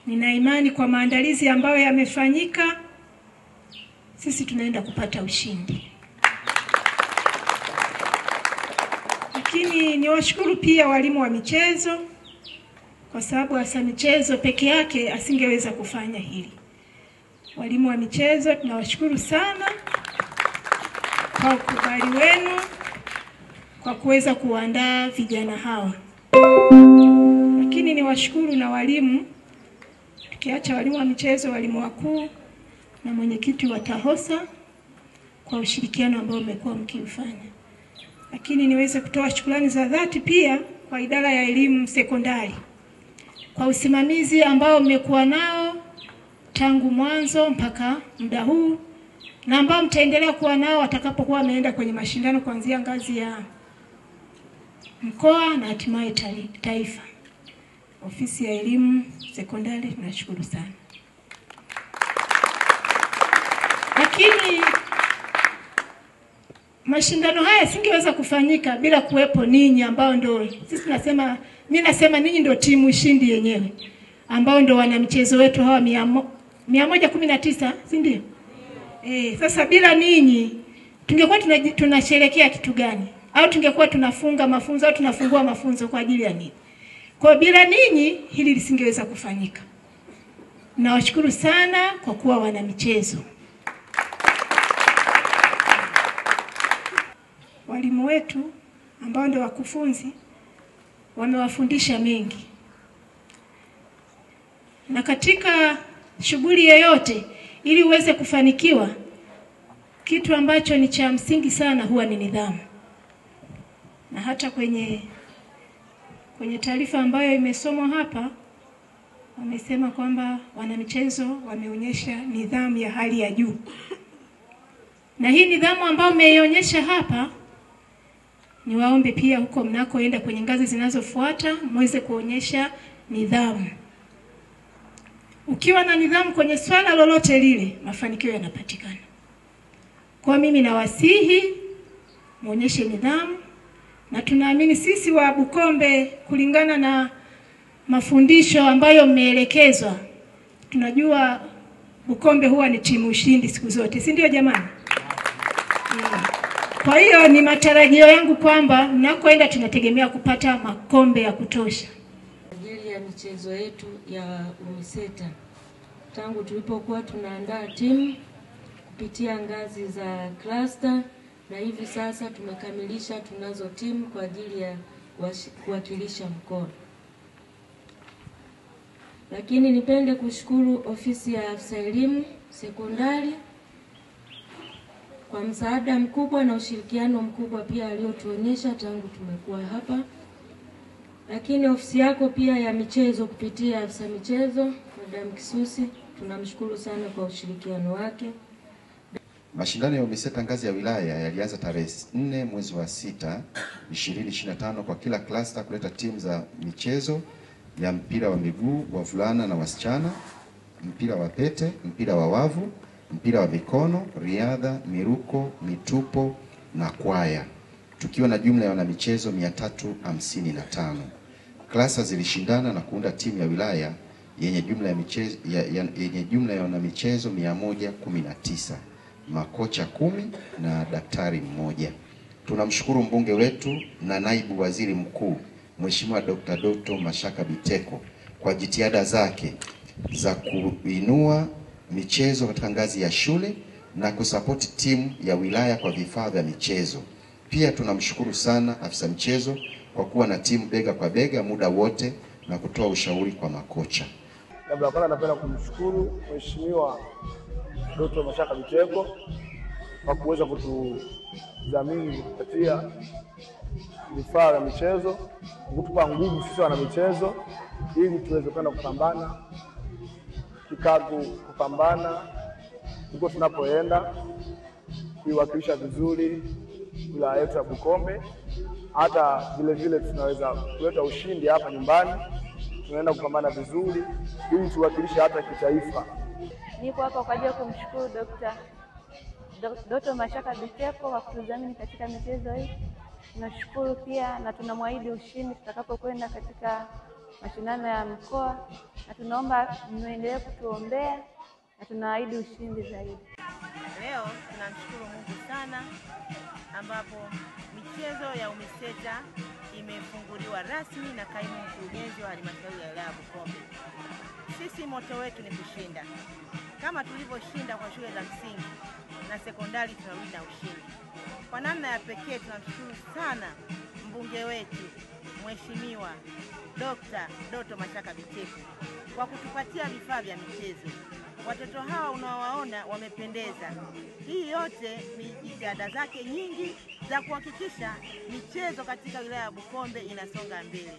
Nina imani kwa maandalizi ambayo yamefanyika, sisi tunaenda kupata ushindi. Lakini niwashukuru pia walimu wa michezo, kwa sababu afisa michezo peke yake asingeweza kufanya hili. Walimu wa michezo tunawashukuru sana kwa ukubali wenu kwa kuweza kuandaa vijana hawa. Lakini niwashukuru na walimu, tukiacha walimu wa michezo, walimu wakuu na mwenyekiti wa TAHOSA kwa ushirikiano ambao mmekuwa mkiufanya. Lakini niweze kutoa shukrani za dhati pia kwa idara ya elimu sekondari kwa usimamizi ambao mmekuwa nao tangu mwanzo mpaka muda huu, na ambao mtaendelea kuwa nao watakapokuwa wameenda kwenye mashindano kuanzia ngazi ya mkoa na hatimaye taifa. Ofisi ya elimu sekondari tunashukuru sana. Lakini mashindano haya singeweza kufanyika bila kuwepo ninyi ambao ndio sisi tunasema, mimi nasema ninyi ndio timu ushindi yenyewe, ambao ndio wana michezo wetu hawa 119, si ndio? Sasa bila ninyi tungekuwa tunasherehekea kitu gani? Au tungekuwa tunafunga mafunzo au tunafungua mafunzo kwa ajili ya nini? Kwa bila ninyi hili lisingeweza kufanyika. Nawashukuru sana kwa kuwa wana michezo. Walimu wetu ambao ndio wakufunzi wamewafundisha mengi. Na katika shughuli yoyote ili uweze kufanikiwa, kitu ambacho ni cha msingi sana huwa ni nidhamu. Na hata kwenye taarifa ambayo imesomwa hapa, wamesema kwamba wanamichezo wameonyesha nidhamu ya hali ya juu. Na hii nidhamu ambayo mmeionyesha hapa, niwaombe pia huko mnakoenda kwenye ngazi zinazofuata muweze kuonyesha nidhamu. Ukiwa na nidhamu kwenye swala lolote lile, mafanikio yanapatikana. Kwa mimi nawasihi muonyeshe nidhamu, na tunaamini sisi wa Bukombe kulingana na mafundisho ambayo mmeelekezwa, tunajua Bukombe huwa ni timu ushindi siku zote, si ndio jamani? Kwa hiyo ni matarajio yangu kwamba mnakoenda tunategemea kupata makombe ya kutosha. Ajili ya michezo yetu ya UMISETA, tangu tulipokuwa tunaandaa timu kupitia ngazi za cluster, na hivi sasa tumekamilisha, tunazo timu kwa ajili ya kuwakilisha mkoa. Lakini nipende kushukuru ofisi ya afisa elimu sekondari kwa msaada mkubwa na ushirikiano mkubwa pia aliotuonyesha tangu tumekuwa hapa. Lakini ofisi yako pia ya michezo kupitia afisa michezo Madam Kisusi, tunamshukuru sana kwa ushirikiano wake. Mashindano ya UMISETA ngazi ya wilaya yalianza tarehe 4 mwezi wa 6 2025 kwa kila cluster kuleta timu za michezo ya mpira wa miguu wavulana na wasichana, mpira wa pete, mpira wa wavu, mpira wa mikono, riadha, miruko, mitupo na kwaya, tukiwa na jumla ya wanamichezo 355. Klasa zilishindana na kuunda timu ya wilaya yenye jumla ya wanamichezo 119, makocha 10 na daktari mmoja. Tunamshukuru mbunge wetu na naibu waziri mkuu Mheshimiwa Dr. Doto Mashaka Biteko kwa jitihada zake za kuinua michezo katika ngazi ya shule na kusapoti timu ya wilaya kwa vifaa vya michezo. Pia tunamshukuru sana afisa michezo kwa kuwa na timu bega kwa bega muda wote na kutoa ushauri kwa makocha. Kabla kwanza napenda kumshukuru Mheshimiwa Dr. Mashaka Biteko kwa kuweza kutudhamini kupatia vifaa vya michezo, kutupa nguvu sisi wana michezo ili tuweze kwenda kupambana kikapu, kupambana huko tunapoenda kuiwakilisha vizuri wilaya yetu ya Bukombe. Hata vile vile tunaweza kuleta ushindi hapa nyumbani, tunaenda kupambana vizuri ili tuwakilishe hata kitaifa. Niko hapa kwa ajili ya kumshukuru Dr. Mashaka Biteko kwa kutudhamini katika michezo hii. Tunashukuru pia na tunamwahidi ushindi tutakapokwenda katika mashindano ya mkoa, na tunaomba muendelee kutuombea na tunaahidi ushindi zaidi. Leo tunamshukuru Mungu sana ambapo michezo ya UMISETA imefunguliwa rasmi na kaimu mkurugenzi wa halmashauri ya wilaya Bukombe. Sisi moto wetu ni kushinda. Kama tulivyoshinda kwa shule za msingi na sekondari, tunarudi na ushindi. Kwa namna ya pekee tunamshukuru sana mbunge wetu Mheshimiwa Dr. Doto Mashaka Biteko kwa kutupatia vifaa vya michezo. Watoto hawa unawaona wamependeza. Hii yote ni jitihada zake nyingi za kuhakikisha michezo katika wilaya ya Bukombe inasonga mbele.